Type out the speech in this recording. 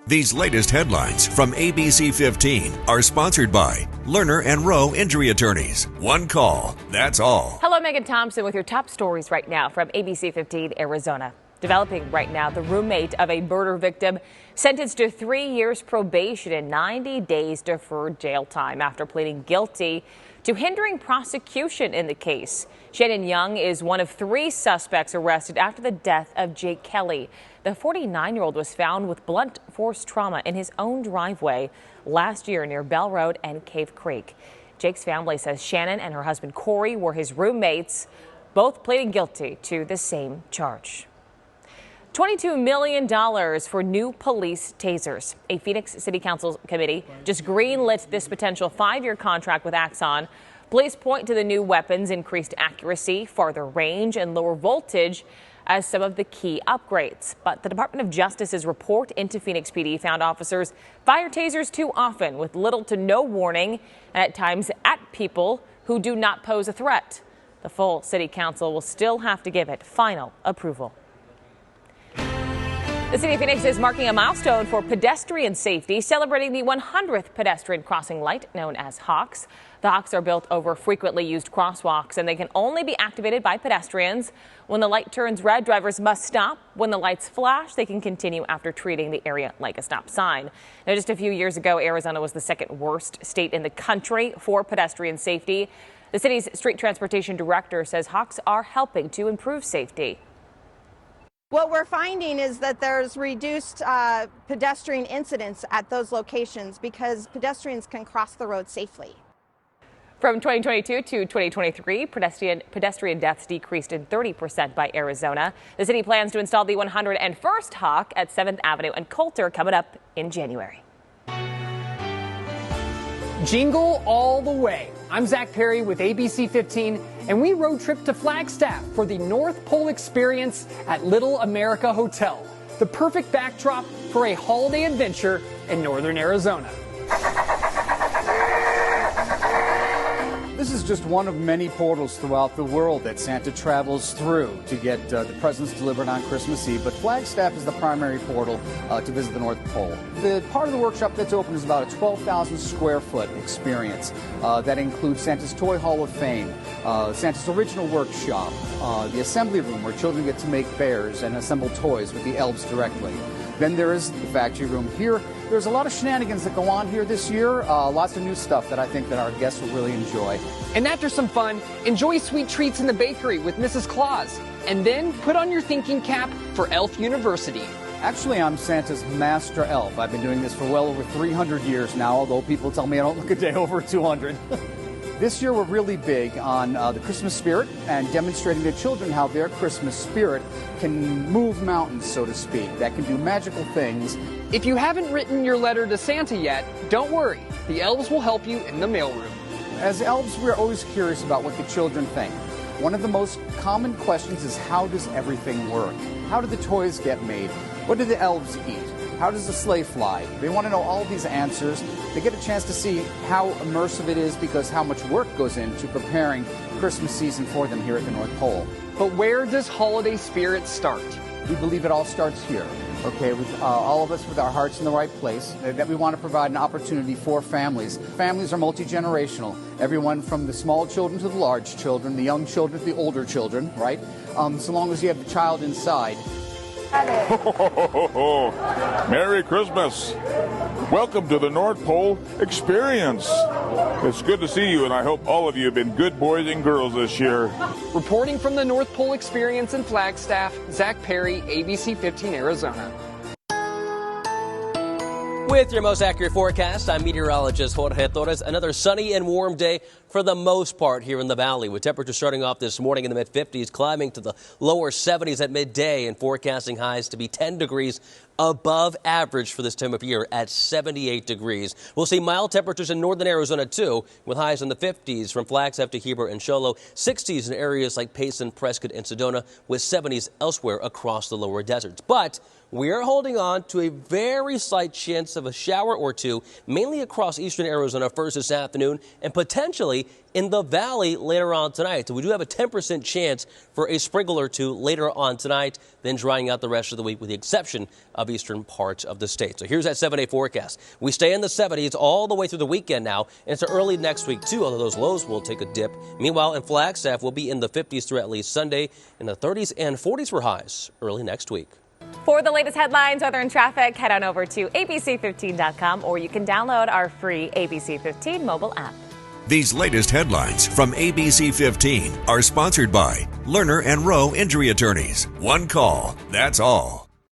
These latest headlines from ABC15 are sponsored by Lerner and Rowe Injury Attorneys. One call, that's all. Hello, Megan Thompson with your top stories right now from ABC15 Arizona. Developing right now, the roommate of a murder victim sentenced to 3 years probation and 90 days deferred jail time after pleading guilty to hindering prosecution in the case. Shannon Young is one of 3 suspects arrested after the death of Jake Kelly. The 49-year-old was found with blunt force trauma in his own driveway last year near Bell Road and Cave Creek. Jake's family says Shannon and her husband Corey were his roommates, both pleading guilty to the same charge. $22 million for new police tasers. A Phoenix City Council committee just greenlit this potential 5-year contract with Axon. Police point to the new weapons' increased accuracy, farther range, and lower voltage as some of the key upgrades. But the Department of Justice's report into Phoenix PD found officers fire tasers too often with little to no warning, and at times at people who do not pose a threat. The full City Council will still have to give it final approval. The city of Phoenix is marking a milestone for pedestrian safety, celebrating the 100th pedestrian crossing light known as Hawks. The Hawks are built over frequently used crosswalks, and they can only be activated by pedestrians. When the light turns red, drivers must stop. When the lights flash, they can continue after treating the area like a stop sign. Now, just a few years ago, Arizona was the second worst state in the country for pedestrian safety. The city's street transportation director says Hawks are helping to improve safety. What we're finding is that there's reduced pedestrian incidents at those locations because pedestrians can cross the road safely. From 2022 to 2023, pedestrian deaths decreased in 30% by Arizona. The city plans to install the 101st Hawk at 7th Avenue and Coulter coming up in January. Jingle all the way. I'm Zach Perry with ABC15, and we road trip to Flagstaff for the North Pole experience at Little America Hotel, the perfect backdrop for a holiday adventure in northern Arizona. This is just one of many portals throughout the world that Santa travels through to get the presents delivered on Christmas Eve, but Flagstaff is the primary portal to visit the North Pole. The part of the workshop that's open is about a 12,000 square foot experience that includes Santa's Toy Hall of Fame, Santa's Original Workshop, the assembly room where children get to make bears and assemble toys with the elves directly. Then there is the factory room here. There's a lot of shenanigans that go on here this year. Lots of new stuff that I think that our guests will really enjoy. And after some fun, enjoy sweet treats in the bakery with Mrs. Claus. And then put on your thinking cap for Elf University. Actually, I'm Santa's master elf. I've been doing this for well over 300 years now, although people tell me I don't look a day over 200. This year we're really big on the Christmas spirit and demonstrating to children how their Christmas spirit can move mountains, so to speak, that can do magical things. If you haven't written your letter to Santa yet, don't worry. The elves will help you in the mailroom. As elves, we're always curious about what the children think. One of the most common questions is, how does everything work? How do the toys get made? What do the elves eat? How does the sleigh fly? They want to know all these answers. They get a chance to see how immersive it is because how much work goes into preparing Christmas season for them here at the North Pole. But where does holiday spirit start? We believe it all starts here, okay, with all of us with our hearts in the right place, that we want to provide an opportunity for families. Families are multi-generational, everyone from the small children to the large children, the young children to the older children, right? So long as you have the child inside. Merry Christmas. Welcome to the North Pole experience. It's good to see you, and I hope all of you have been good boys and girls this year. Reporting from the North Pole experience in Flagstaff, Zach Perry, ABC15 Arizona. With your most accurate forecast, I'm meteorologist Jorge Torres. Another sunny and warm day for the most part here in the valley, with temperatures starting off this morning in the mid-50s, climbing to the lower 70s at midday, and forecasting highs to be 10 degrees above average for this time of year at 78 degrees. We'll see mild temperatures in northern Arizona, too, with highs in the 50s from Flagstaff to Heber and Show Low, 60s in areas like Payson, Prescott, and Sedona, with 70s elsewhere across the lower deserts. But we are holding on to a very slight chance of a shower or two, mainly across eastern Arizona first this afternoon, and potentially early in the valley later on tonight. So we do have a 10% chance for a sprinkle or two later on tonight, then drying out the rest of the week with the exception of eastern parts of the state. So here's that 7-day forecast. We stay in the 70s all the way through the weekend now, and it's early next week too, although those lows will take a dip. Meanwhile, in Flagstaff, we'll be in the 50s through at least Sunday, and the 30s and 40s for highs early next week. For the latest headlines, weather, and traffic, head on over to ABC15.com, or you can download our free ABC15 mobile app. These latest headlines from ABC15 are sponsored by Lerner and Rowe Injury Attorneys. One call, that's all.